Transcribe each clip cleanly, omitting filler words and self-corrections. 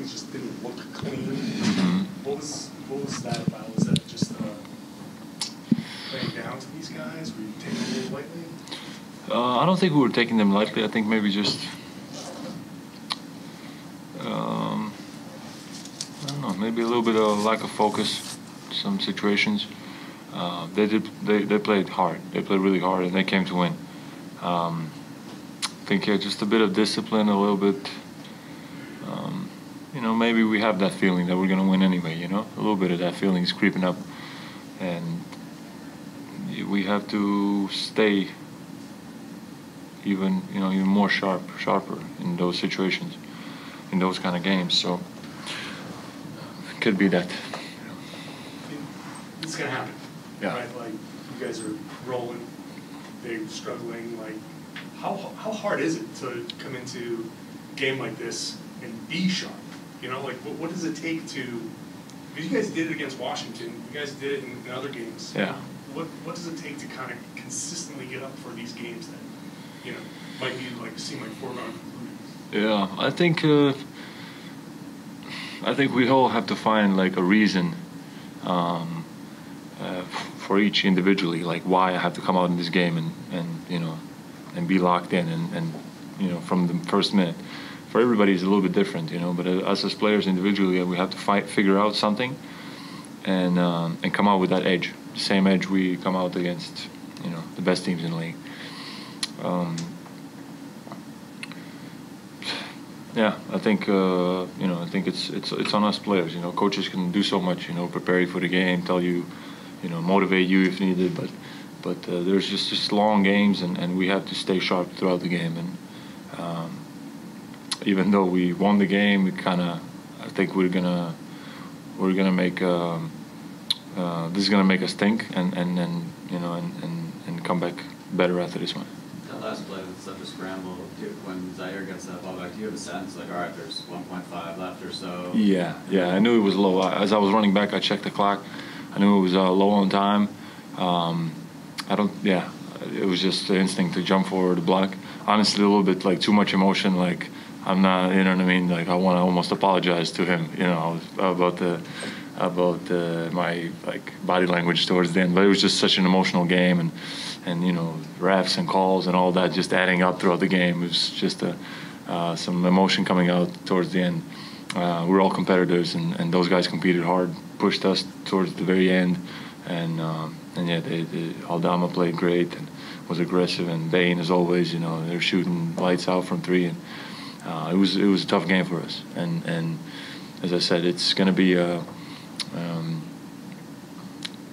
things just didn't look clean. Mm-hmm. What was that about? Was that just playing down to these guys? Were you taking them lightly? I don't think we were taking them lightly. I think maybe just, I don't know, maybe a little bit of lack of focus. Some situations. They played hard. They played really hard, and they came to win. I think just a bit of discipline, a little bit. Maybe we have that feeling that we're going to win anyway. A little bit of that feeling is creeping up, and we have to stay even more sharper in those situations, in those kind of games. So it could be that. It's gonna happen. Yeah. Right? Like you guys are rolling, they're struggling. Like how hard is it to come into a game like this and be sharp? Like what does it take to? Because you guys did it against Washington. You guys did it in other games. Yeah. What does it take to kind of consistently get up for these games that might be seem like foregone conclusions? Yeah, I think we all have to find a reason for each individually, like why I have to come out in this game and be locked in and from the first minute. For everybody, it's a little bit different, but us as players individually, we have to figure out something and come out with that edge, the same edge we come out against, the best teams in the league. Yeah, I think it's on us players. Coaches can do so much. Prepare you for the game, tell you, motivate you if needed. But there's just long games, and we have to stay sharp throughout the game. And even though we won the game, I think we're gonna make this is gonna make us think and come back better after this one. That last play with such a scramble, when Zaire gets that ball back, do you have a sense all right, there's 1.5 left or so? Yeah, I knew it was low. As I was running back, I checked the clock. I knew it was low on time. It was just the instinct to jump forward, to block. Honestly, a little bit too much emotion. I'm not, you know what I mean? I want to almost apologize to him, about my body language towards the end. But it was just such an emotional game, and refs and calls and all that just adding up throughout the game. It was just some emotion coming out towards the end. We're all competitors, and those guys competed hard, pushed us towards the very end, and yeah, Aldama played great and was aggressive, and Bain, as always, they're shooting lights out from three, and it was a tough game for us. And as I said, it's going to be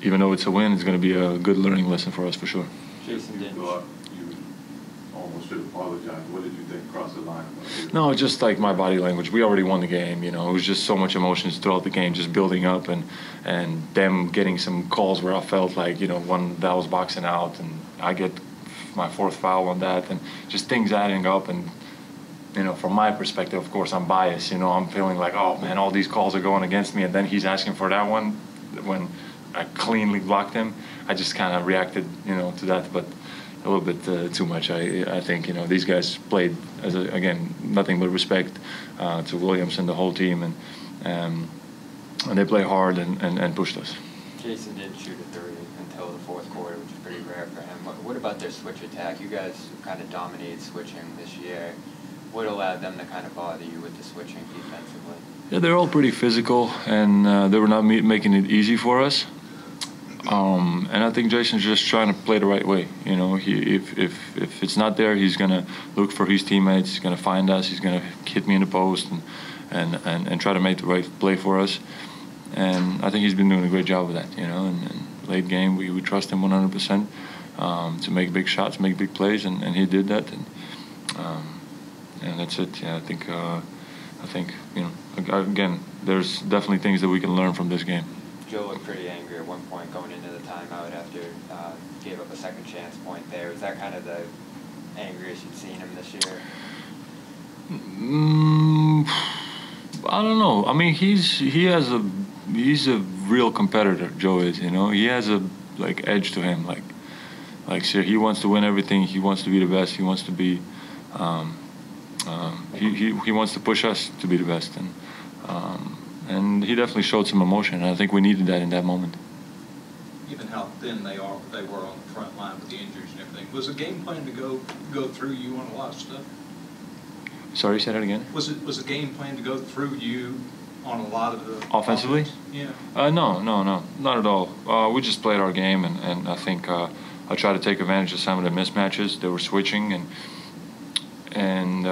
even though it's a win, it's going to be a good learning lesson for us for sure. Jason, you almost should apologize. What did you think crossed the line? No, just my body language. We already won the game. It was just so much emotions throughout the game, just building up, and them getting some calls where I felt one that was boxing out, and I get my fourth foul on that, and just things adding up. And from my perspective, of course, I'm biased. I'm feeling oh man, all these calls are going against me, and then he's asking for that one when I cleanly blocked him. I just kind of reacted, to that, but a little bit too much. I think these guys played again nothing but respect to Williams and the whole team, and they play hard and pushed us. Jason didn't shoot a three until the fourth quarter, which is pretty rare for him. What about their switch attack? You guys kind of dominated switching this year. What allowed them to kind of bother you with the switching defensively? Yeah, they're all pretty physical, and they were not making it easy for us. And I think Jason's just trying to play the right way. If it's not there, he's gonna look for his teammates. He's gonna find us. He's gonna hit me in the post and try to make the right play for us. And I think he's been doing a great job of that. And late game, we trust him 100% to make big shots, make big plays, and he did that. And that's it. Yeah, I think again, there's definitely things that we can learn from this game. Joe looked pretty angry at one point going into the timeout after gave up a second chance point there. Was that kind of the angriest you've seen him this year? I don't know. I mean, he's a real competitor. Joe is. He has a edge to him. So he wants to win everything. He wants to be the best. He wants to be. He wants to push us to be the best, and And he definitely showed some emotion, and I think we needed that in that moment. Given how thin they were on the front line with the injuries and everything, was the game plan to go through you on a lot of stuff? Sorry, say that again? Was the game plan to go through you on a lot of the offensively? Yeah. No, not at all. We just played our game, and I think I tried to take advantage of some of the mismatches. They were switching, and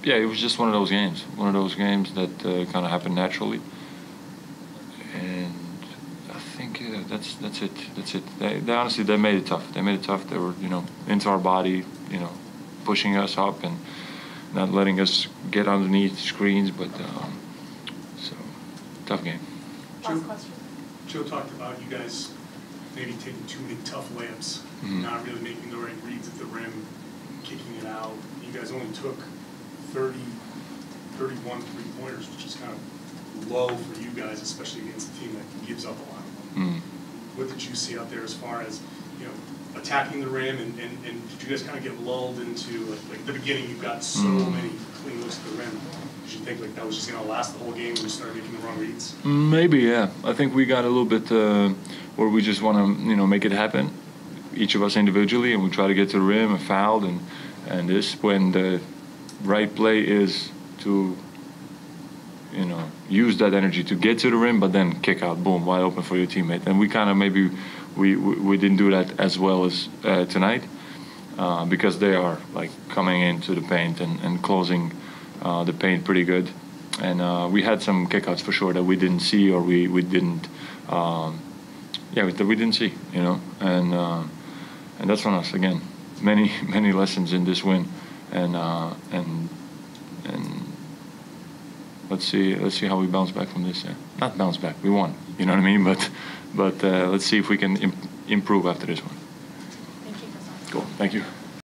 yeah, it was just one of those games that kind of happened naturally. And I think that's it. They honestly, they made it tough. They were, into our body, pushing us up and not letting us get underneath screens. But so tough game. Last question. Joe talked about you guys maybe taking too many tough layups, not really making the right reads at the rim, kicking it out. You guys only took 31 three-pointers, which is kind of low for you guys, especially against a team that gives up a lot of them. What did you see out there as far as, attacking the rim, and did you guys kind of get lulled into, like at the beginning you got so many clean looks at the rim? Did you think like that was just going to last the whole game when we started making the wrong reads? Maybe, yeah. I think we got a little bit where we just want to, make it happen, each of us individually, and we try to get to the rim and fouled, and this when the right play is to, use that energy to get to the rim, but then kick out, boom, wide open for your teammate. And we kind of maybe we didn't do that as well as tonight, because they are like coming into the paint and closing the paint pretty good. And we had some kickouts for sure that we didn't see, or we didn't, that we didn't see, and that's on us again. Many lessons in this win, and let's see how we bounce back from this. Not bounce back, we won. You know what I mean? But let's see if we can improve after this one. Thank you, Kristaps. Cool. Thank you.